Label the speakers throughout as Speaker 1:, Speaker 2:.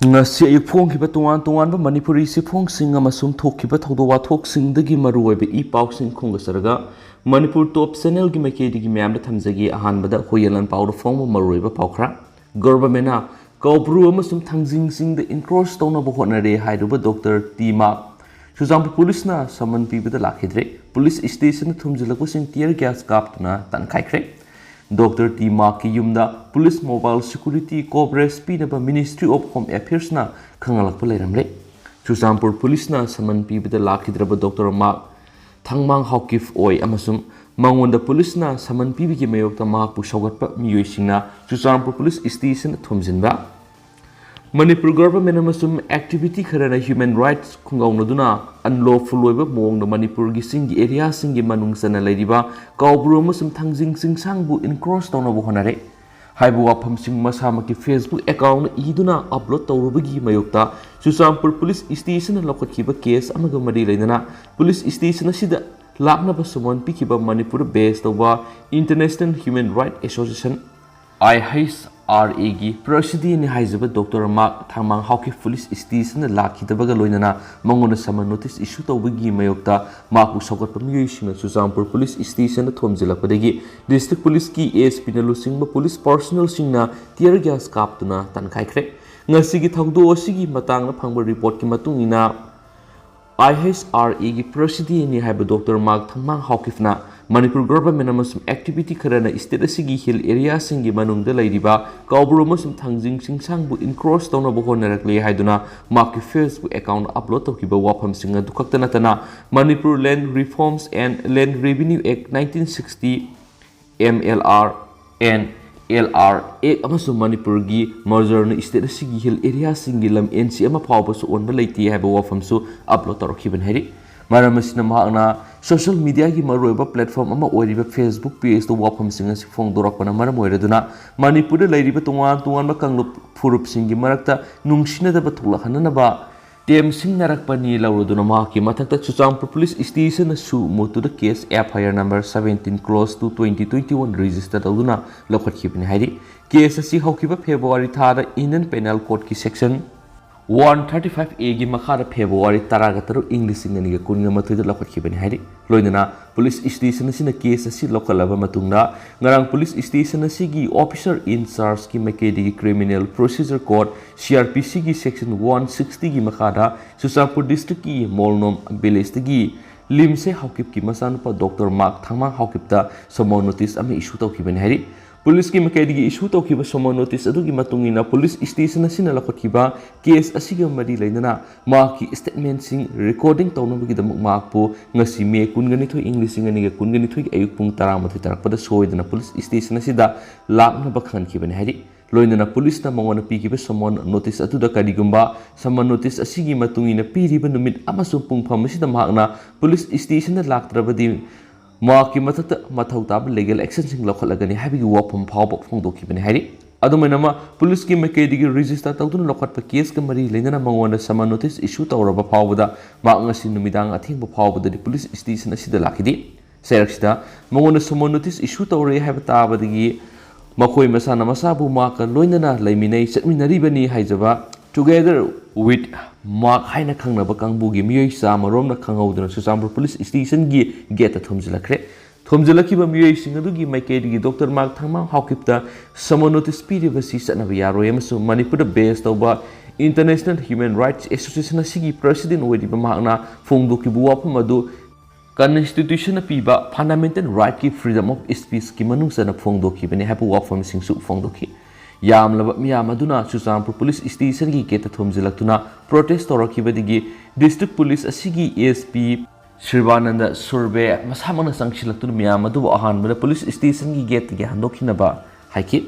Speaker 1: ngasi ayuk phongkhiba tongan manipuri sifhongsing amasum thokhiba thawdo wathoksingdagi maruoibe I pausing khungasaraga manipur top channel gi maikedi gi myam da thamjagi ahanbada hoyelan pawdo phongma maruoiba pawkhra government kaubru amasum thangjing sing the encroach tawna bo honare hairuba Dr. Tima Suzampu police na saman pibada lakhidre police station thumjilakwa sing tear gas kaptuna tankhaikhre Dr. Tima ki yumda police mobile security coverage pinaba Ministry of Home Affairs na khangalakpa leiramre Chusampur police na saman pibada lakhidraba Dr. Mark thangmang haukif oi amasum mangonda police na saman pibigi mayokta mahakpu saugatpa miyoisingna Chusampur police station thumjinba Manipur government amasum activity kharana human rights khungawnaduna unlawful oiba mawngda Manipur gi singi area singi manungsana leiriba kaubru amasum thangjing singsangbu encroach tawnabu honare haibu wafam sing masamaki Facebook account iduna upload tawrubagi mayokta Chusampur police station lokatkiba case amaga mari leinana police station sida laknaba sumon pikiba Manipur based tawba International Human Rights Association IHRA gi President ni haizaba Dr. Mark Thangmang Hawki Police Station lakhidabaga loinana mangona sama notice issue tawbagi mayokta maku saugatpa miyoisina Chusampur Police Station thomjilakpadagi District Police ki ASP na lusingba police personnel singna tear gas kaptuna tankhaikhre ngasigi thawdo asigi matangna phangba report ki matungina IHRA gi President ni haiba Dr. Mark Thangmang Hawkifna Manipur government amasum activity kharana state asigi hill area singi manungda leiriba kaubru amasum thangjing singsangbu encroach tawna bo honarakle haiduna maki Facebook account upload tawkiba wafam singa dukaktana tana Manipur Land Reforms and Land Revenue Act 1960 MLR and LRA amasum Manipur gi merger na state asigi hill area singi lam NC ama phawba su onba leiti haiba wafam su upload tawkiban hari Maramasina mahakna social media ki maruiba platform ama oiriba Facebook page to wafam singa si phongdorakpana maram oiraduna Manipur da leiriba tongan ba kanglup phurup singi marakta nungsina da batulahanaba tem sing narakpani lauroduna mahaki mathakta Chusampur police station su motu da case FIR number 17 close to 2021 register tawduna lokhatkibani hairi case asi haukiba February thada Indian Penal Code ki section 135A gi makhara February taragataru English ingani ga kunga mathuida lokhatkibani hairi loinana police station sina case asi lokalaba matungna ngarang police station asigi officer in charge ki makedi gi criminal procedure code CRPC gi section 160 gi makhara Chusampur district ki molnom village gi limse haukip ki masanupa Dr. Mark Thangmang haukipta somo notice ami issue tawkibani hairi Police ki makedi gi issue tawkiba somo notice adugi matungina police station asina lakotkiba case asiga mari leinana maki statement sing recording tawnabagi damak makpo ngasi me kungani thoi English ngani ga kungani thoi ayuk pung 10 tarakpada soidana police station asida lakna bakhan kibani hari loinana police na mangona pikiba somo notice atuda kadigumba somo notice asigi matungina piriba numit amasung pungpham asida mahakna police station na laktrabadi Maki matata mathautab legal action sing lokhalagani habigi wapam phawba phongdokibani hari adumainama police ki makedi gi register tawduna lokhatpa case ka mari leinana mangona sama notice issue tawraba phawbada mangasi numidang athingba phawbada police station asida lakhidi seraksida mangona sama notice issue tawre haba tabadagi makoi masana masabu maka loinana laiminai chatminaribani haijaba together with Mark haina khangnaba kangbugi miyoi samaromna khanghauduna Chusampur police station gi gate thomjilakre thomjilakiba miyoi singadugi maikedi gi Dr. Mark Thangmang haukipta samo notice piriba si satnaba yaroi amasu Manipur based tawba International Human Rights Association asigi president oiriba mahakna phongdokibu wafam adu Constitution piba fundamental right ki freedom of speech ki manungsana phongdokibani haibu wafam singsu phongdoki Yamlaba miyamaduna Chusampur police station gi gate thomjilaktuna protest torakibadigi district police asigi ASP Shrivananda Surbe masamana sangsilaktuna miyamadu ahanbada police station gi gate gi handokhinaba haiki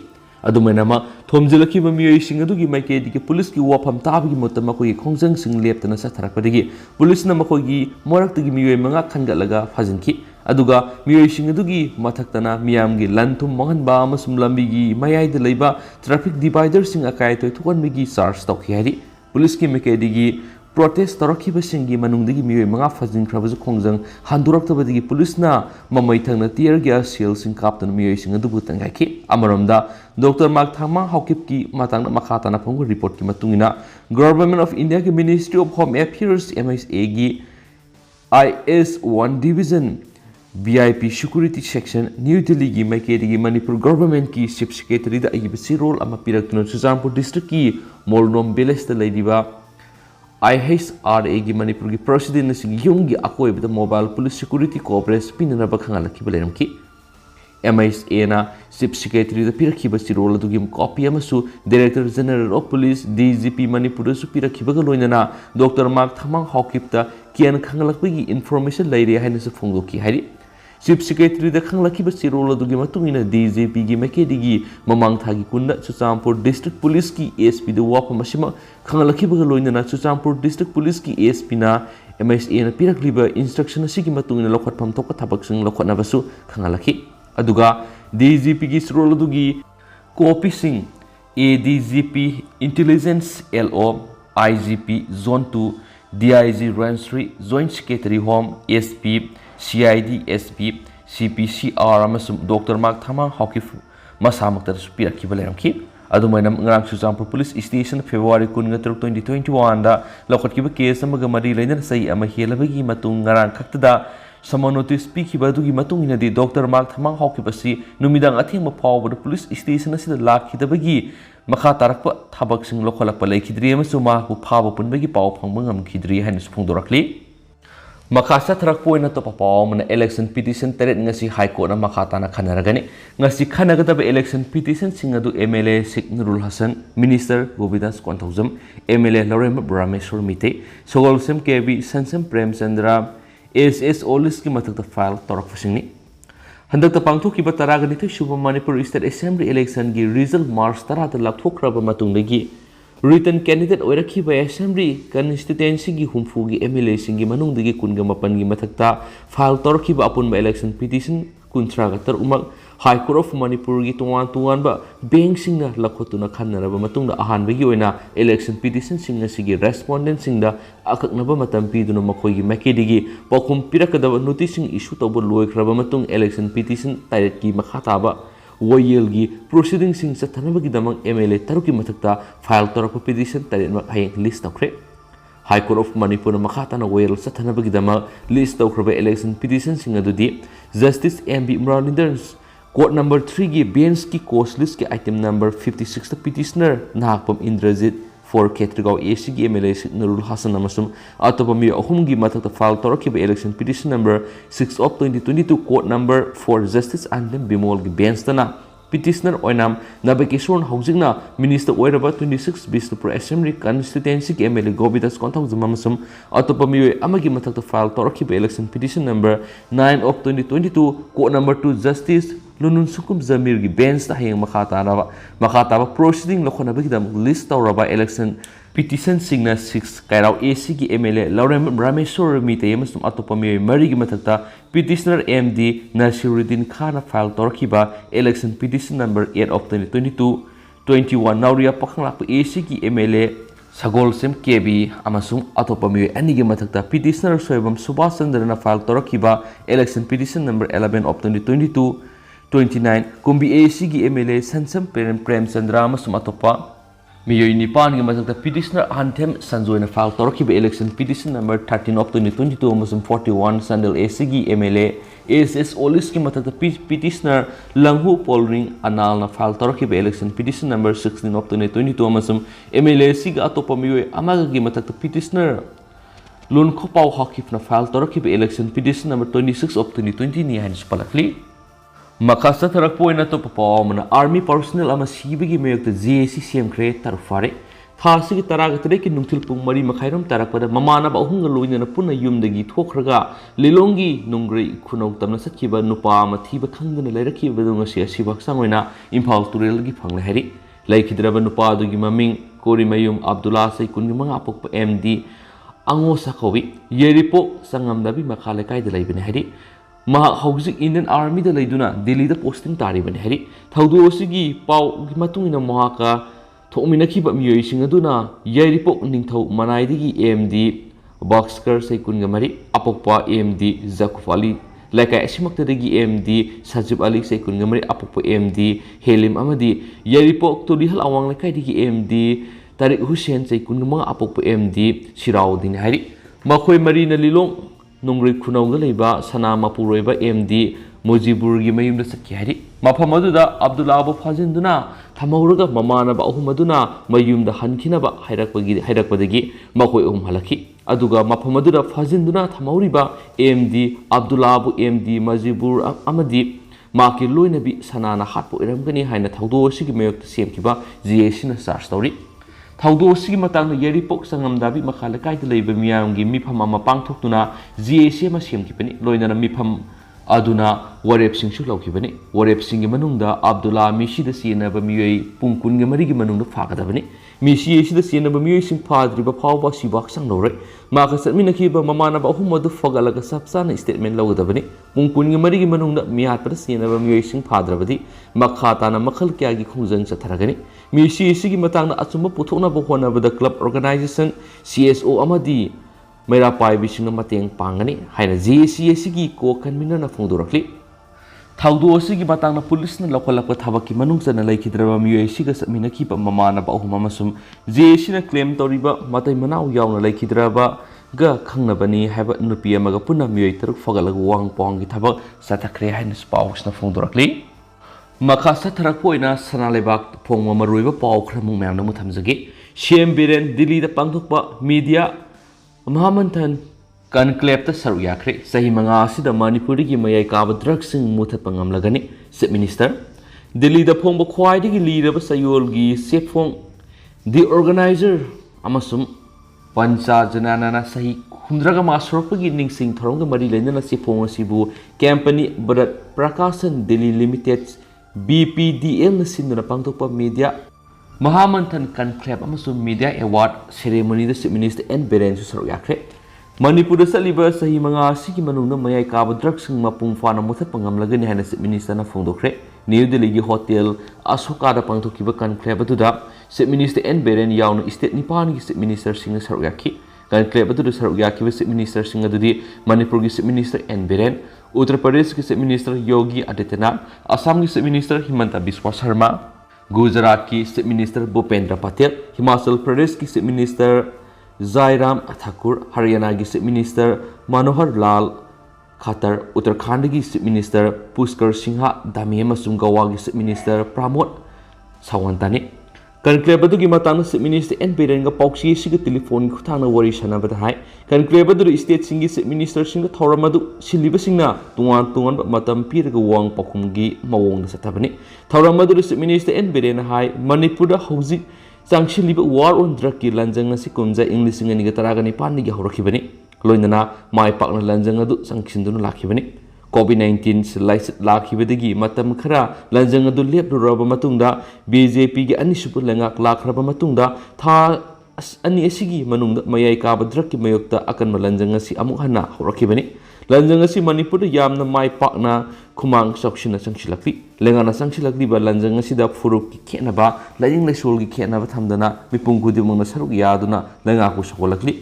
Speaker 1: adumainama thomjilakiba miyoising adugi maikedi gi police gi wafam tabigi motama ko gi khongjang sing leptana satharakpadagi police na makogi moraktagi miyoi manga khangalaga fajinki aduga miyoising adugi mathaktana miyamgi lanthum manganba amasum lambigi mayaida leiba traffic divider sing akai toy thukanbigi charge tawkhi hari police ki makedi gi protest tarakhibasinggi manungdagi miyoi manga fajinkhrabasu khongjang handurakthabadagi police mamai thangna tear gas shell sing kaptana miyoi sing adubu tangaiki amaramda Dr. Mark Thangmang Haukip ki matangna makhatana phonggu report ki matungina Government of India ki Ministry of Home Affairs MSA gi IS1 Division VIP Security Section New Delhi ki maikedi Manipur Government ki Chief Secretary da agibasi role ama piraktuna Chuchampur District ki Molnom Village da leidiba IHRA ki Manipur ki President sing yunggi akoibda Mobile Police Security Cooperation pinana bakhangalaki baleramki MSA na Chief Secretary da pirakibasi role adugi copy amasu Director General of Police DGP Manipur su pirakibaga loinana Dr. Mark Thangmang Haukip da kian khangalakbagi information leire haina su phongdoki hari Chief Secretary da khanglakibasi role adugi matungina DGP gi makedigi mamang thagi kunna Chuchampur District Police ki ASP da wapa masima khanglakhibaga loinana Chuchampur District Police ki ASP na MSA na pirakliba instruction asigi matungina lokhatpham thokka thabaksing lokhatnabasu khangalakhi aduga DGP ki role adugi copy sing ADGP Intelligence LO IGP Zone 2 DIG Range 3 Joint Secretary Home SP CID SP CPCR amasum Dr. Mark Thangmang Haukip masamakta pirakhiba leramki adumainam ngarang Chuchampur Police Station February 2021 da lokhatkiba case amaga mari leina sai ama helabagi matung ngarang khaktada sama notice pikiba adugi matung inadi Dr. Mark Thangmang Haukip asi numidang athengba phawbada police station asida lakhidabagi makha tarakpa thabak sing lokhalakpa lekhidri amasu ma ku phaba punbagi paw phangba ngamkhidri haina phongdorakli Makasa terakpoina to papaw mana election petition teret ngasi high court na makata na khanaragani ngasi khanagataba election petition singadu MLA Sheikh Nurul Hasan Minister Govidas Konthojam MLA Laurem Brameshwar Mite Sogol Sem KB Sansam Prem Chandra SS Olis ki mathakta file torak fasingni handakta pangthokiba taragani thai Suba Manipur State Assembly election gi result March 10 ta lakthrokraba matungdagi Written candidate oirakhiba assembly constituency gi humfu gi MLA singi manungdagi kunga mapan gi mathakta file torkhiba apunba election petition kunthra gatar umak High Court of Manipur gi tuan ba bank singna lakhotuna khanaraba matungda ahanba gi oina election petition singa sigi respondent singda akaknaba matam piduna makoi gi makedi gi pokhum pirakadaba notice sing issue tobo loikraba matung election petition direct gi makhataba Wayel gi proceeding sing sa thanabagi damang MLA taruki mathakta file torak petition tarin mak hayeng list tawkre High Court of Manipur na makhata na Wayel sa thanabagi damang list tawkraba election petition sing adudi Justice MB Imraninders Court number 3 gi bench ki course list ki item number 56 ta petitioner nahakpam Indrajit for Ketrigao AC gi MLA Nurul Hasan amasum atopami ahum gi mathakta file torakiba election petition number 6 of 2022 court number 4 Justice Andem Bimol gi bench tana petitioner oinam nabekishon housingna minister oiraba 26 Bisnupur Assembly constituency ki MLA Govidas Konthojam amasum atopami amagi mathakta file torakiba election petition number 9 of 2022 court number 2 Justice Lunun Sukum Zamir gi bench ta hayang makhataba proceeding lokhonabagi dam list tawraba election petition singna 6 kairau AC gi MLA Laurem Brameshwar Mite amasum atopami mari gi mathakta petitioner MD Nasiruddin Khan file torkiba election petition number 8 of 2022 21 Nauria Pakhanglap AC gi MLA Sagol Sem KB amasum atopami ani gi mathakta petitioner Soibam Subhash Chandra file torkiba election petition number 11 of 2022 29 Kumbi AC gi MLA Sansam Prem Chandra amasum atopa Miyoi Nipan gi mathakta petitioner Anthem Sanjoina file torkiba election petition number 13 of 2022 amasum 41 Sandal AC gi MLA SS Olis ki mathakta petitioner Langhu Polring Anal na file torkiba election petition number 16 of 2022 amasum MLA sig atopa miyoi amaga gi mathakta petitioner Lun Khopau Hakif na file torkiba election petition number 26 of 2020 ni hanis palakli Makasa tarakpoina to papawamana army personnel ama sibigi mayokta JAC semkhre tarfare thasigi taragatare ki nungthil pung mari makhairam tarakpada mamana ba hunga loina punna yumdagi thokraga lilongi nungrei khunau tamna sakhiba nupa ama thiba khangdana lairakhiba dunga sia sibak sangoina Imphal Turel gi phangle hari laikhidraba nupa dugi maming Kori Mayum Abdullah sai kungi manga apokpa MD ango sakhawi yeripo sangamdabi makhale kaida laibane hari Mahauzik Indian Army da laiduna Delhi da posting taribani hari thaudo sigi pau gi matungina mahaka थोकमिनखिबा मियोइसिंग अदुना याइरिपोक Ningthou मनाइदिगी AMD बॉक्सकर सैकुनगा मरी अपोकपा AMD जकुफाली लाइकाय असिमक्तदगी AMD Sajib Ali सैकुनगा मरी अपोकपा AMD हेलिम अमदी याइरिपोक तुलिहल अवांग लाइकायदिगी AMD Tariq Hussain सैकुनगा मंगा अपोकपा AMD शिराउद्दीन हाइरि मखोय Marina Lilong नोंग्रै खुनौगा लैबा सना मपुरोइबा AMD मोजीबुरगी मयुमदा सखि हाइरि मफम अदुदा अब्दुल्लाबु फाजिंदुना थमौरगा ममानबा अहुम अदुना मयुमदा हनखिनबा हाइरकपदगी मखोय अहुम हलखि अदुगा मफम अदुदा फाजिंदुना थमौरिबा AMD अब्दुल्लाबु AMD Mujibur अमदी माकी लोइनबी सनाना हाटपो इरमगनी हाइना थौदो सिगी मयक्ता सेमखिबा JAC ना charge तौरि थौदो सिगी मतांगना याइरिपोक संगमदाबी मखाला कायदा लैबा मियामगी मिफम अमा पांगथोक्तुना JAC अमा सेमखिबनी लोइनना मिफम अदुना वरेपसिंगसु लौखिबनी वरेपसिंगी मनुंगदा अब्दुल्ला मिसिदा सियनबा मियोय पुंकुनगे मरिगी मनुंगदा फागदबनी मिसि एसिदा सियनबा मियोयसिंग फाद्रिबा फावबा सिबाक संगलौरे माका सतमिनखिबा ममानबा अहुम अदु फगलगा सबसाना स्टेटमेंट लौगदबनी पुंकुनगे मरिगी मनुंगदा मियातपदा सियनबा मियोयसिंग फाद्रबदी मखाताना मखल क्यागी खुंजंग चथरगनी मिसि एसिगी मतांगना अचुंबा पुथोकनबा होनबदा क्लब ऑर्गेनाइजेशन CSO अमदी मेरा पाइबिसिंग मतेंग पांगनी हाइना JAC एसिगी को कन्वीनर फोंदोरखली थौदो असिगी मतांगना पुलिसना लौखलकपा थबकी मनुंगचना लैखिद्रबा मियोयसिगा सतमिनखिबा ममानबा अहुम अमसुम JAC ना क्लेम तौरिबा मतै मनाउ यावना लैखिद्रबा गा खंगनबनी हाइबा नुपी अमगा पुना मियोय तरुक फगलग वांग पोंगी थबक चथखरे हाइना पाउसना फोंदोरखली मखा सथरकपोइना सनालेबाक फोंगमा मरुइबा पाउ खरमु म्यामना मुथमजगे CM बिरेन दिल्ली दा पांगथोकपा मीडिया महामंथन कनक्लेव सरुक याख्रे सही मंगा असिदा मणिपुर की मयाई काब ड्रग्स मुथत पंगमलगनी चीफ मिनिस्टर दिल्ली दा फोंग ख्वाइदगी लीरब सयोलगी सेफोंग दि ऑर्गेनाइजर अमसुम पंचा जनाना सही हुंद्रगा मासुरपगी निंगसिंग थरोंग मरी लेनना सेफोंग असिबु कंपनी भरत प्रकाशन दिल्ली लिमिटेड BPDL न सिंदना पांगथोकपा मीडिया महामंथन कनक्लेव अमसुम media award ceremony the chief minister N Biren सरुक याख्रे मणिपुर चलीबा सही मंगा सिगी मनुंग मयाई काब ड्रग्स मपुंग फाना मुथत पंगमलगनी हाइना चीफ मिनिस्टर ना फोंदोखरे न्यू दिल्ली की होटल अशोका दा पांगथोकिबा कनक्लेव अदुदा चीफ मिनिस्टर एन बिरेन यावना स्टेट निपान की चीफ मिनिस्टर सिंग सरुक याखि कनक्लेव अदुदा सरुक याखिबा चीफ मिनिस्टर सिंग अदुदी मणिपुर की chief minister N Biren Uttar Pradesh की चीफ मिनिस्टर योगी आदित्यनाथ असम की चीफ मिनिस्टर हिमंता बिस्वा शर्मा गुजरात की चीफ मिनिस्टर भूपेंद्र पटेल हिमाचल प्रदेश की चीफ मिनिस्टर जयराम ठाकुर हरियाणा की चीफ मिनिस्टर मनोहर लाल खट्टर उत्तराखंड की चीफ मिनिस्टर पुष्कर सिंह धामी गोवा की चीफ मिनिस्टर प्रमोद सावंतनी कनक्लेव की चीफ मिनिस्टर एन बिरेन पाउची टेलीफोन खुथांग वरी सानबद हाई कनक्लेव स्टेट की चीफ मिनिस्टर थौरम सिलीबसिंगना तुंगान तुंगान मतम पीरग वांग पाखुम की मवोंग चथबनी थौरम चीफ मिनिस्टर एन बिरेन हाई मणिपुर हौजिक चांगसिलीब वार ऑन ड्रग की लंजंग कुमजा इंग 2019 हौरखिबनी लोइनना माय पाकना लंजंग अदु संखिंदुना लाखिबनी COVID-19 लाइसत लाखिबदगी मतम खरा लंजंग अदु लेपरुरबा मतुंगदा BJP की अनिसुब लेंगाक लाखरबा मतुंगदा था अनि असिगी मनुंगदा मयाई काब ड्रग की मयोक्ता अकन लंजंग असि अमुक हन्ना हौरखिबनी लंजंग असि मणिपुर यामना माय पाकना खुमांग सौक्सिना संखिलक्ति लेंगाना संखिलक्तिबा लंजंग असिदा फुरुक की खेनबा लाइंग लाइसोल की खेनबा थमदना मिपुंग खुदिमुंगना सरुक यादुना लेंगाकु सकोलक्ली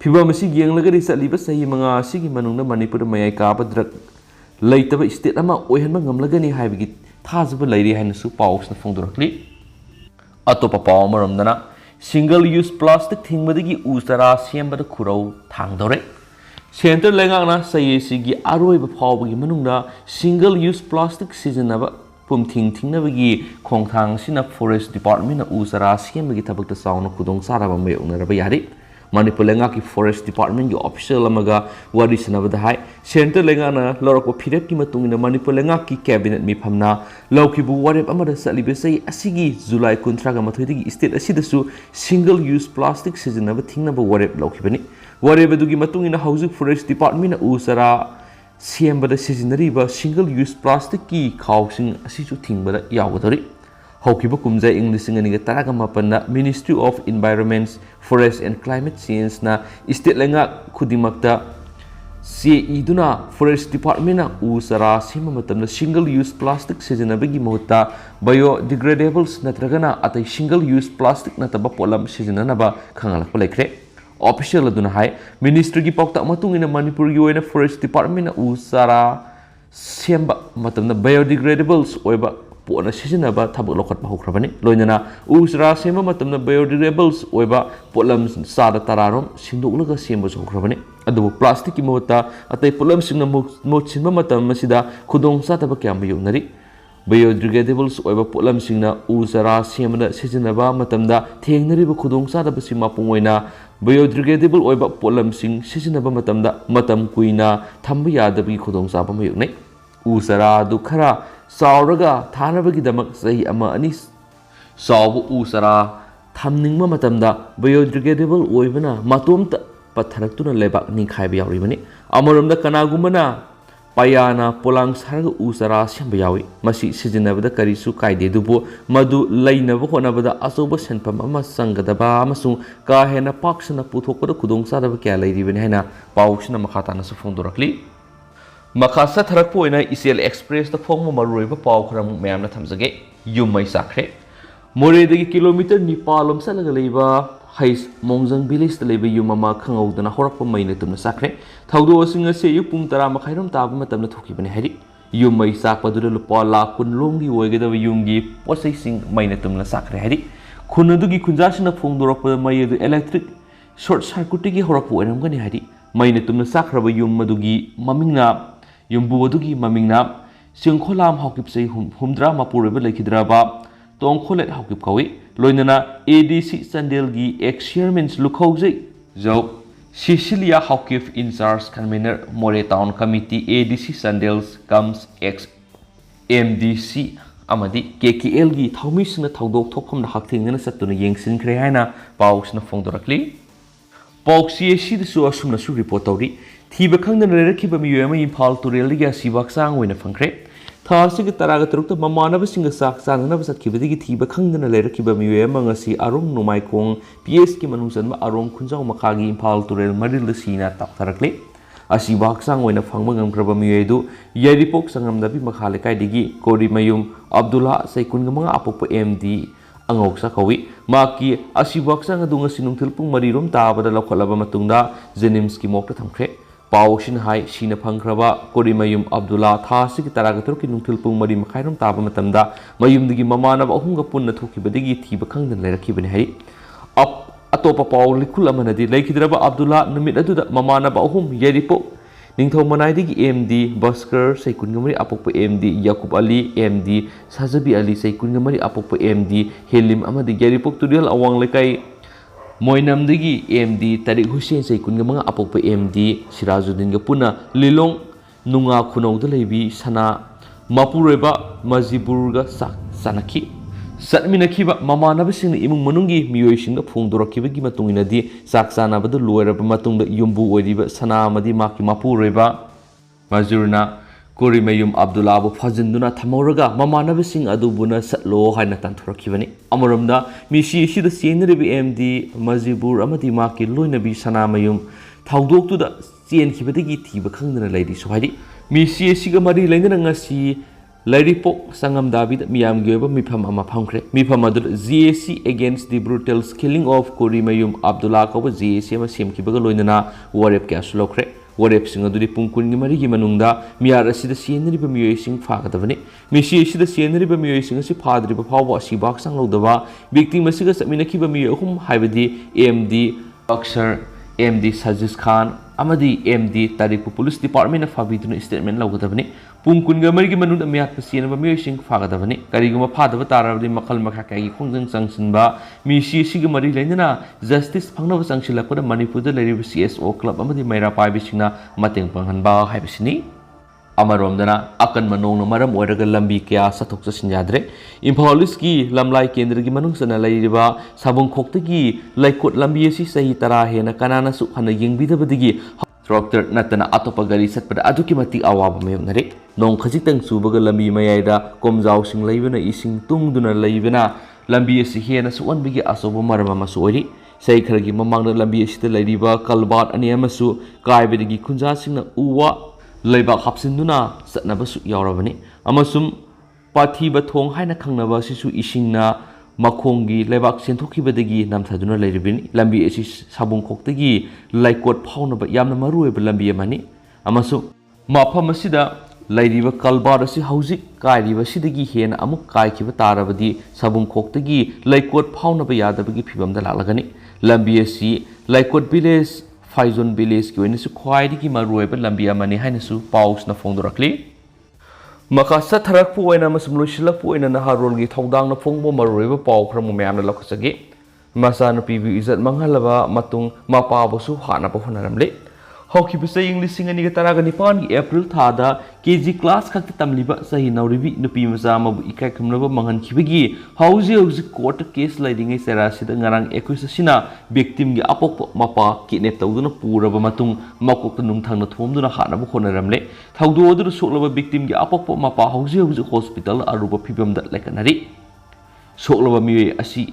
Speaker 1: फिबम असि येंगलगरि चलीबा सही मंगा असिगी मनुंगना मणिपुर मयाई काब ड्रग लैतबा स्टेट अमा ओइहनबा ngamlagani हाइबगी थाजबा लैरि हाइनसु पाउसना फोंदोरक्ली अतोपा पाउ मरमदना सिंगल यूज प्लास्टिक थिंगबदगी उजरा सेमबदा खुरौ थांदोरे सेंटर लेंगाना सयेसिगी अरोइबा फावबगी मनुंगना सिंगल यूज प्लास्टिक सिजनबा पुमथिंग थिंगनबगी खोंथांग सिना फॉरेस्ट डिपार्टमेंट उजरा सेमबगी थबकता साउना खुदोंग साराबा मयोंगनरबा यारि मणिपुर लेंगा की फॉरेस्ट डिपार्टमेंट की ऑफिशियल अमगा वारी सनबदा हाई सेंटर लेंगाना लौरको फिरेप की मतुंगिना मणिपुर लेंगा की कैबिनेट मिफमना लौकिबु वारेप अमदा सलिबेसै असिगी जुलाई 19 गा मथोइदगी स्टेट असिदसु सिंगल यूज प्लास्टिक सिजनब थिंगनबा वारेप लौकिबनी वारेबदुगी मतुंगिना हौजिक फॉरेस्ट डिपार्टमेंट उसरा सेमबदा सिजनरीबा सिंगल यूज प्लास्टिक की खाउसिंग असिसु थिंगबदा यावदरी हौकिबा कुमजा इंग 2019 ministry of environment forest and climate change ना स्टेट लेंगा खुदिमक्ता चे इदुना फॉरेस्ट डिपार्टमेंट उ चरा सेम मतमना सिंगल यूज प्लास्टिक सिजनबगी महुत्ता बायोडिग्रेडेबल्स नत्रगना अतै सिंगल यूज प्लास्टिक नतबा पोलम सिजननबा खंगलक लेख्रे ऑफिशियल अदुना हाय मिनिस्ट्री की पाउता मतुंगिना मणिपुर की ओइना फॉरेस्ट डिपार्टमेंट उ चरा सेमबा मतमना बायोडिग्रेडेबल्स ओइबा पोना सिजनबा थबक लखत हौख्रबनी लोइनना उ चरा सेम मतमना बायोडिग्रेडेबल्स ओइबा पोलम सादा तरारोम सिंदोकलगा सेमबा हौख्रबनी अदुबु प्लास्टिक की महुत्ता अतै पोलम सिंगना मोचिनबा मतम मसिदा खुदोंग सातबा क्या मयुनरी बायोडिग्रेडेबल्स ओइबा पोलम सिंगना उ चरा सेमना सिजनबा मतमदा थेंगनरिबा खुदोंग सातबा सिमा पुंगोइना बायोडिग्रेडेबल ओइबा पोलम सिंग सिजनबा मतमदा मतम कुइना थंबा यादबगी खुदोंग साबा मयुनै उ चरा दु खरा चावरगा थानबगीदमक सही अमा अनि चाव उ चरा थमनिंगबा मतमदा बायोडिग्रेडेबल ओइबना मतोमता पत्थरक्तुना लेबाक निखाइबा यावरिबनी अमरमदा कनागुमना पायाना पोलांग सारगा उ चरा सेंबा यावी मसी सिजनबदा करिसु कायदे दुबो मदु लैनबा होनबदा अचौबा सेनफम अमा संगदबा अमसुंग का हेना पाक्सना पुथोकबदा खुदोंग सादबा क्या लैरिबनी हैना पाउसना मखातानासु फोंदोरक्ली मखा सथरकपो ओइना इसेल एक्सप्रेस द फोंग मरुइबा पाउ खरम मयामना थमजगे युमै साखरे मोरेदगी किलोमीटर 9 लोम सलगा लेबा हाइस मोंजंग विलेज द लेबा युममा खंगौदना होरकपा मैने तुमना साखरे थौदो सिंग से यु पुंग 10 मखाइरम ताब मतमना थोकिबने हैरि युमै साकपदुल लुपा लाख कुन लोंगी ओइगदब युंगी पोसै सिंग मैने तुमना साखरे हैरि खुनदुगी खुंजासना फोंदोरकपा मैयदु इलेक्ट्रिक शॉर्ट सर्किट की होरकपा ओइरमगनि हैरि मैने तुमना साखरबा युमदुगी ममिंगना युम्बुदुगी ममिंगना सिंखोलाम हौकिपसै हुमद्रा मपुरबा लेखिद्राबा तोंखोलेट हौकिप कवि लोइनना एडीसी चंदेलगी एक्स चेयरमैन लुखौजै जौ Cecilia Haokip in charge convener Moreh town committee ADC चंदेल्स कम्स एक्स एमडीसी अमदी केकेएल की थौमिसना थौदोक थोकफमना हक्थिंगना सत्तुना येंगसिनख्रे हायना पाउसना फोंदोरक्ली पाउक्सी एसीदसु असुमनासु रिपोर्ट तौरी थीब खंगदना लेरखिबा मियोय अमा इम्फाल तुरेलदगी असिबा हक्चांग ओइना फंख्रे थासिग तरागा तरुक्ता ममानबसिंग चाक चाननबा चटखिबदगी थीब खंगदना लेरखिबा मियोय अमा ngasi अरोंग नोमाइकोंग पीएस की मनुंगचनबा अरोंग खुंजाव मखागी इम्फाल तुरेल मरिल सीना ताक्थरक्ले असिबा हक्चांग ओइना फंगबा ngमख्रबा मियोयदु येरिपोक संगमदबी मखाले कायदिगी कोरिमयुम अब्दुल्ला सैकुनगमंगा अपोप एमडी अंगौसा कवि माकी असिबा हक्चांग अदु ngasi नुंथल पुंग मरिरोम ताबदा लखलबा मतुंगदा जेनिम्स की मोक्ता थमख्रे पाउसिन हाई सीना फंख्रबा कोरिमयुम अब्दुल्ला थासिग तरागतुर की नुंथल पुंग मरी मखाइरम ताबा मतमदा मयुमदगी ममानब अहुंगा पुन्ना थोकिबदगी थीब खंगदन लेरखिबने है अतोपा पाउ लिखुल अमनदी लेखिद्रबा अब्दुल्ला नुमित अदुदा ममानब अहुम येरिपो निंगथौ मनाइदगी एमडी बस्कर सैकुनगमरी अपोप एमडी याकूब Ali MD साजबी Ali सैकुनगमरी अपोप MD हेलिम अमदी येरिपोक तुरियल अवांग लेकाई मोइनमदगी MD Tariq Hussain सैकुनगमंगा अपोप MD Sirajuddin पुना लिलोंग नुंगा खुनौद लेबी सना मपुरेबा मजिबुरगा सानखी सत्मिनखिबा ममानबसिंग इमुंग मनुंगी मियोयसिंग फोंदोरखिबगी मतुंगिनदी चाक चानाबदु लोयरबा मतुंगदा युम्बु ओइरिबा सना अमदी माकी मपुरेबा मजुरना कोरिमयुम अब्दुल्लाबु फजिंदुना थमौरगा ममानबसिंग अदुबुना सत्लो हायना तांथोरखिबनी अमरमदा मिसी सिदा सेनरिबि एमडी मजिबुर अमदी माकी लोइनबी सनामयुम थौदोक्तुदा चेनखिबदगी थीब खंगदना लैरि सोहाइदि मिसी सिगा मरि लैनना ngasi लैरिपोक संगमदाबिद मियामगी ओइबा मिफम अमा फंख्रे मिफम अदु JAC against the brutal killing of कोरिमयुम Abdullah को JAC अमा सेमखिबगा लोइनना वरेप क्या सुलोख्रे वरेप सिंग अदुदि पुंग कुनगी मरिगी मनुंगदा मियार असिदा सेनरिबा मियोयसिंग फागदबने मिसी असिदा सेनरिबा मियोयसिंग असि फाद्रिबा फावबा असिबा हक्सांग लौदबा विक्टिम असिगा समिनखिबा मियोय अहुम हाइबदि एमडी अक्सर एमडी सजिस खान अमदी एमडी तारिक पुलिस डिपार्टमेंट फाबिदुना स्टेटमेंट लौगदबने पुंग कुनगा मरिगी मनुंगदा मियात सेनबा मियोयसिंग फागदबने करिगुमा फादबा ताराबदि मखल मखा कागी खुंजंग संगसिनबा मिसी असिगा मरि लैनना जस्टिस फंगनबा संगसिलकपदा मणिपुरदा लेरिबा CSO क्लब अमदी मैरा पाइबिसिंगना मतेंग पांगहनबा हाइबिसिनी अमरोमदना अकन मनोंग मरम ओइरगा लंबी क्या सथोक चसिन याद्रे इम्फाल ईस्ट की लमलाई केंद्र की मनुंगसना लैरिबा साबुंखोक्तगी लैकोट लंबी असि सही तरा हेना कनानासु हना यिंगबिदबदगी ट्रैक्टर नतना अतोपा गाड़ी सतपदा अदुकी मति अवाब मेयनरे नोंग खजितंग सुबगा लंबी मयाइदा कोमजाउसिंग लैबना इसिंग तुंगदुना लैबना लंबी असि हेना सुअनबिगी असोब मरम अमसु ओइरि sei kharagi mamangda lambi asida lairiba kalbat ani amasu kaibedagi khunja singna uwa leibak hapsinduna satnabasu yaurabani amasum pathiba thong haina khangnaba sisu isingna makhongi leibak senthokibadagi namthaduna lairibini lambi asi sabung khoktagi laikot phaunaba yamna marueba lambi amani amasu mafam asida lairiba kalbar asi hauzik kairiba sidagi hena amuk kaikhiba tarabadi sabung khoktagi laikot phaunaba yadabagi phibamda lalagani lambi asi laikot village faizon village ki oina su khwaidigi marueba lambi amani haina su pausna phongdorakli makasa tharak pu oina masum loisilak pu oina naharol gi thongdang na phongbo marueba pau khram myam na lakhasage masa na pibi izat manghalaba matung mapa bosu hana pa honaramle Hokibuse English singani taraga nipan gi April thada KG class khak tamliba sahi nauribi nupi masa mabu ikai khumnaba mangan khibagi hauji court case laidingai sera sida ngarang accusation victim gi apok mapa kidnap tawduna puraba matung makok nung thangna thomduna hanabu khonaramle thawdu odur soklaba victim gi apok mapa hauji hospital aruba phibamda laikanari soklaba mi asi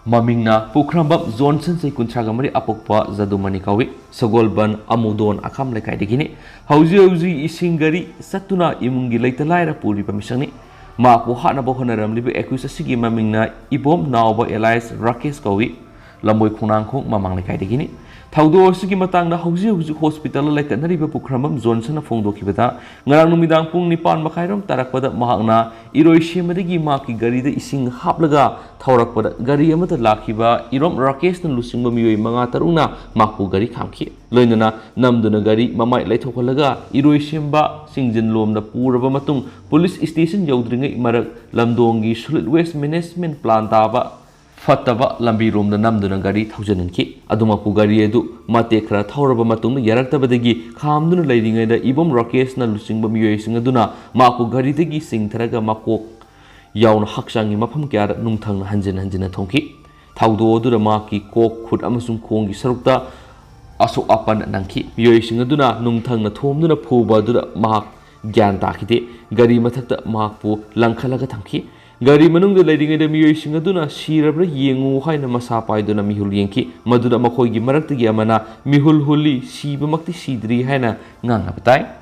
Speaker 1: Mamingna Pukrambab Johnson say Kuntragamari Apokpa Zadumani Kawi Sagolban Amudon Akam Lekai Digini Hauzi Isingari Satuna Imungi later Lyra Puri Pamisani Mapu Hanabo Honoram Libi Equisasigi Mamingna Ibom Nauba Elias Rakes Kawi Lamboy Kunanko Mamang Lekai Digini Taudo Sigi Matanga Hauzi Hospital like Nariba Pukrambam Johnson of Fondo Kibata Naranumidang Pung Nipan Makairam Tarapada Mahana Iroishimadigi Maki Gari the Ising Haplaga Taurakpada Gari Amata Lakiba Irom Rakesh and Lusimba Mui Mangataruna Maku Gari Kamki Loinana Namduna Gari Mamai Letokalaga Iroishimba Singjin Lom the Purava Matung Police Station Yodringa Marak Lamdongi Solid Waste Management Plantaba Fatava lambi room the namduna gari thousand ki adumapu gari edu mate khara thawraba matung yaraktabadagi khamduna leidingai da ibom rakesh na lusingba miyoi singaduna maku gari dagi singtharaga makok yauna haksangi mafam kyar nungthang hanjina thongki thawdo odu maki kok khut amasung khongi sarukta aso apan nangki miyoi singaduna nungthang na thomduna phuba du mak gyan takide gari mathakta makpu langkhalaga thamki Gari manung the leading the mutation aduna, Shirabra Yengu Haina Masapai dona Mihul Yanki, Maduna Makogi Marakti Yamana, Mihul Huli, Shiba Makti Sidri Haina, Nangapatai.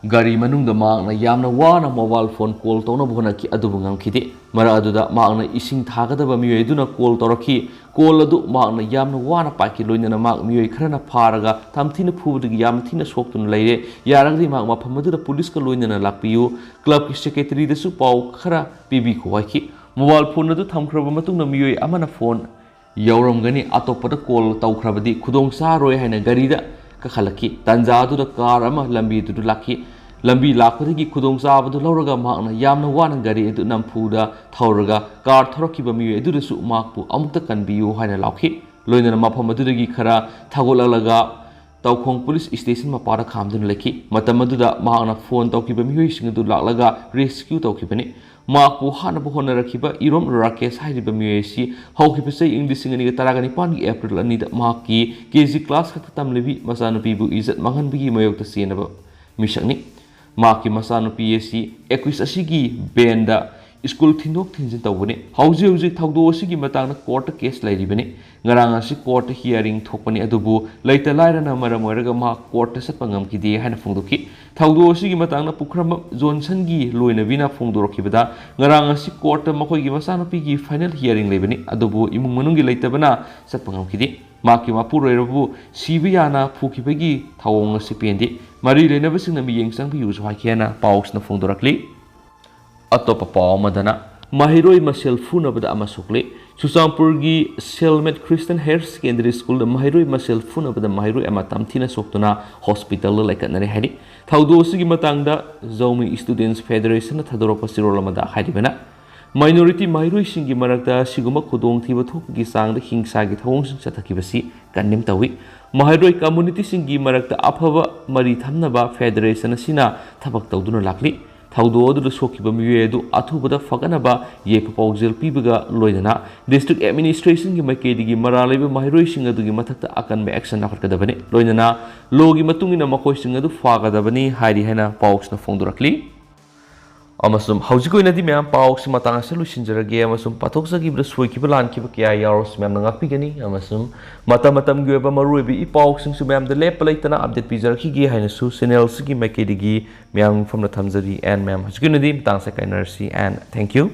Speaker 1: Gari manung the Magna Yamna Wana mobile phone call Tona Bonaki Adubungam Kiti, Maraduda Magna Ising Tagada Mueduna call Toraki, call Adu Magna Yamna Wana Paki Luina Mag Mui Krana Paraga, Tamtina Pu the Yamtina Swokton Lady, Yaragi Magma Pamadu Police Luina Lapiu, Club Secretary the Supau, Kara, Bibi Kuwaiki, mobile phone to Tamkrabamatung Mui Amana phone, Yorongani Atopada call Taukrabadi, Kudong Saroi Hana Garida. Kakhalaki, Tanzadu the car ama lambi to lucky, lambi lakutiki kudong sab to Lauraga Magna, Yamna one gari to Nampuda, Tauraga, car Torokiba Mue, do the soup markpu, Amta can be you hina laki, Loina Mapamadudi Kara, Tagolalaga, Taukong police station Mapara Camden Leki, Matamaduda, Magna phone Tokiba Mue sing to Lalaga, rescue Tokipani. Maku Hanabu Honarakiba, Irom Rakes, Hidiba Muesi, how keep say English in the Taragani Pani April and need Maki, KZ class Hakatam Levi, Masano Pibu is at Mahan Bigi Mayok the Sienaba Mishani, Maki Masano PSC, Equisashigi, Benda, School Tinok Tinsin Tawani, Hausi Taudo Sigi Matana court case lady Bene, Garangasi court hearing Topani Adubu, later Lyrana Maramoraga Mark court Sapangam Kidi Hanafunduki. Taudo Sigi Matana Pukram Johnson-gi, Luina Vina Fondorokibada, Garangasi court Makogi Masanopi final hearing Lebeni, Adobo Imungi later Bana, Sapangam Kidi, Makima Purebu, Siviana, Pukibegi, Tawong Sipendi, Marie never seen a being some use Wakiana, Paus na Fondorakli. Atopa Pao Madana, Mahiroi Masel Funabada Amasukle, Susampurgi, Selmet Christian Hare Secondary School, the Mahiroi Masel Funabada Mahiroi Amatam Tina Soktuna Hospital like a Narihadi, Taudo Sigimatanga, Zomi Students Federation, Tadoropa Sirolamada Hadibana, Minority Mahiroi Singi Marakta, Siguma Kudong Tibatok Gisang, the King Sagi Homes, Satakibasi, Kandim Tawi, Mahiroi Community Singi Marakta Apava, Maritamnaba Federation Sina, Tabak Tauduna Lakli. Taudo the Sokiba Muedu, Atubada Faganaba, Ye proposal Pibaga, Loidana, District Administration Gimakedi, Maraliba, Mahirishing of the Gimatata Akan be action of Kadabani, Loidana, Logi Matungina Makoising of the Fagadabani, Heidi Hena, Paus na Fondorakli. amasum haujigoinadi myam pauk simatang ase lusinjarage amasum pathokjagibda soikiba lankiba kya yaros myam nangapigani amasum matam gyoba maruibi I pauk sing su myam de lep laitana update pijarki gi haina su channel sigi makedigi myam from the thamjari and myam haujigoinadi tang sa kainersi and thank you.